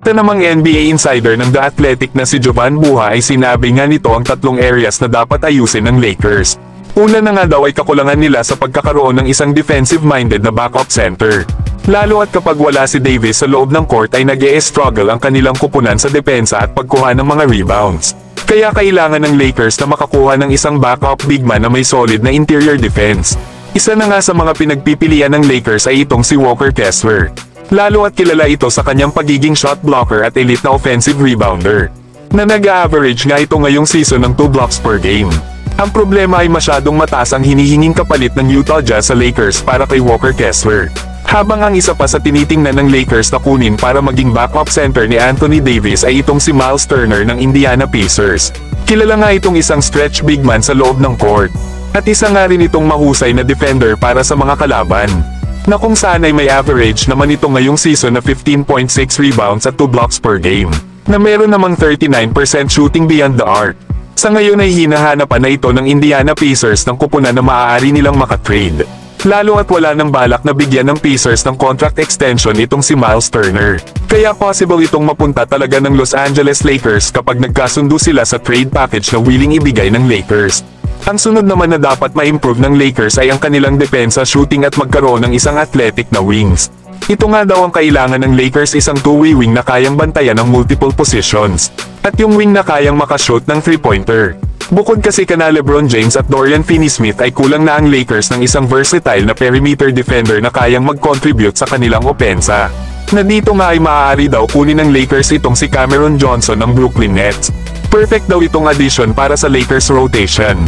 Ito namang NBA insider ng The Athletic na si Jovan Buha ay sinabi nga nito ang tatlong areas na dapat ayusin ng Lakers. Una na nga daw ay kakulangan nila sa pagkakaroon ng isang defensive-minded na backup center. Lalo at kapag wala si Davis sa loob ng court ay nag-e-struggle ang kanilang kupunan sa depensa at pagkuha ng mga rebounds. Kaya kailangan ng Lakers na makakuha ng isang backup big man na may solid na interior defense. Isa na nga sa mga pinagpipilian ng Lakers ay itong si Walker Kessler. Lalo at kilala ito sa kanyang pagiging shot blocker at elite na offensive rebounder. Na nag-average nga ito ngayong season ng 2 blocks per game. Ang problema ay masyadong mataas ang hinihinging kapalit ng Utah Jazz sa Lakers para kay Walker Kessler. Habang ang isa pa sa tinitingnan ng Lakers na kunin para maging backup center ni Anthony Davis ay itong si Miles Turner ng Indiana Pacers. Kilala nga itong isang stretch big man sa loob ng court. At isa nga rin itong mahusay na defender para sa mga kalaban. Na kung saan ay may average naman ito ngayong season na 15.6 rebounds at 2 blocks per game. Na meron namang 39% shooting beyond the arc. Sa ngayon ay hinahanapan na ito ng Indiana Pacers ng kupunan na maaari nilang makatrade. Lalo at wala nang balak na bigyan ng Pacers ng contract extension itong si Miles Turner. Kaya possible itong mapunta talaga ng Los Angeles Lakers kapag nagkasundo sila sa trade package na willing ibigay ng Lakers. Ang sunod naman na dapat ma-improve ng Lakers ay ang kanilang depensa, shooting at magkaroon ng isang athletic na wings. Ito nga daw ang kailangan ng Lakers, isang two-way wing na kayang bantayan ng multiple positions. At yung wing na kayang makashoot ng 3-pointer. Bukod kasi kana LeBron James at Dorian Finney-Smith ay kulang na ang Lakers ng isang versatile na perimeter defender na kayang mag-contribute sa kanilang opensa. Na dito nga ay maaari daw kunin ng Lakers itong si Cameron Johnson ng Brooklyn Nets. Perfect daw itong addition para sa Lakers rotation.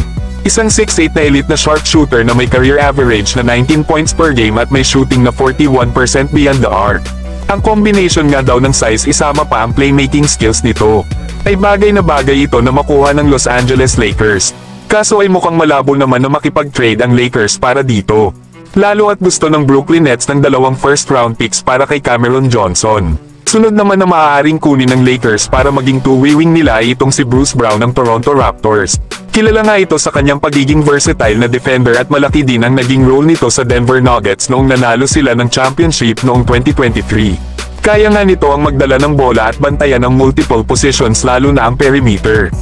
Isang 6'8" na elite na sharpshooter na may career average na 19 points per game at may shooting na 41% beyond the arc. Ang combination nga daw ng size isama pa ang playmaking skills nito. Ay bagay na bagay ito na makuha ng Los Angeles Lakers. Kaso ay mukhang malabo naman na makipag-trade ang Lakers para dito. Lalo at gusto ng Brooklyn Nets ng 2 first-round picks para kay Cameron Johnson. Sunod naman na maaaring kunin ng Lakers para maging two-way wing nila ay itong si Bruce Brown ng Toronto Raptors. Kilala nga ito sa kanyang pagiging versatile na defender at malaki din ang naging role nito sa Denver Nuggets noong nanalo sila ng championship noong 2023. Kaya nga nito ang magdala ng bola at bantayan ng multiple positions lalo na ang perimeter.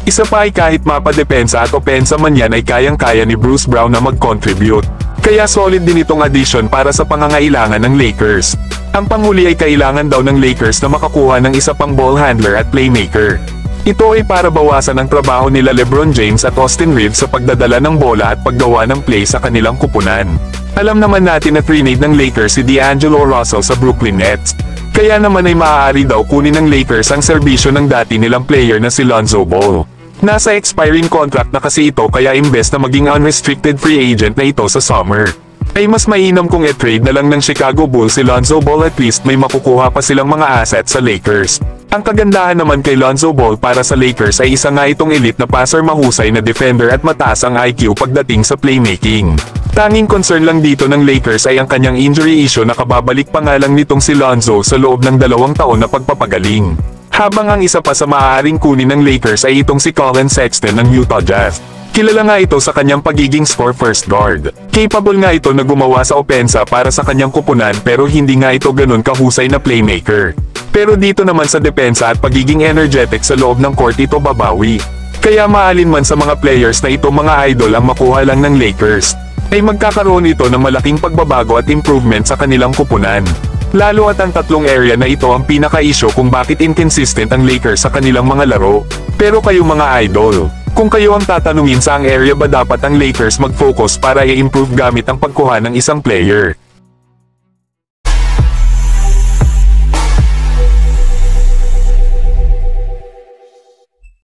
Isa pa ay kahit mapadepensa at opensa man yan ay kayang-kaya ni Bruce Brown na mag-contribute. Kaya solid din itong addition para sa pangangailangan ng Lakers. Ang panghuli ay kailangan daw ng Lakers na makakuha ng isa pang ball handler at playmaker. Ito ay para bawasan ang trabaho nila LeBron James at Austin Reeves sa pagdadala ng bola at paggawa ng play sa kanilang kupunan. Alam naman natin na trade ng Lakers si D'Angelo Russell sa Brooklyn Nets. Kaya naman ay maaari daw kunin ng Lakers ang serbisyo ng dati nilang player na si Lonzo Ball. Nasa expiring contract na kasi ito kaya imbes na maging unrestricted free agent na ito sa summer. Ay mas mainam kung i-trade na lang ng Chicago Bulls si Lonzo Ball, at least may makukuha pa silang mga assets sa Lakers. Ang kagandahan naman kay Lonzo Ball para sa Lakers ay isa nga itong elite na passer, mahusay na defender at mataas ang IQ pagdating sa playmaking. Tanging concern lang dito ng Lakers ay ang kanyang injury issue na kababalik pa nga lang nitong si Lonzo sa loob ng 2 taon na pagpapagaling. Habang ang isa pa sa maaaring kunin ng Lakers ay itong si Colin Sexton ng Utah Jazz. Kilala nga ito sa kanyang pagiging score first guard. Capable nga ito na gumawa sa opensa para sa kanyang kupunan pero hindi nga ito ganun kahusay na playmaker. Pero dito naman sa depensa at pagiging energetic sa loob ng court ito babawi. Kaya maalin man sa mga players na ito mga idol ang makuha lang ng Lakers, ay magkakaroon ito ng malaking pagbabago at improvement sa kanilang kupunan. Lalo at ang tatlong area na ito ang pinaka-issue kung bakit inconsistent ang Lakers sa kanilang mga laro. Pero kayo mga idol, kung kayo ang tatanungin, saang area ba dapat ang Lakers mag-focus para i-improve gamit ang pagkuha ng isang player?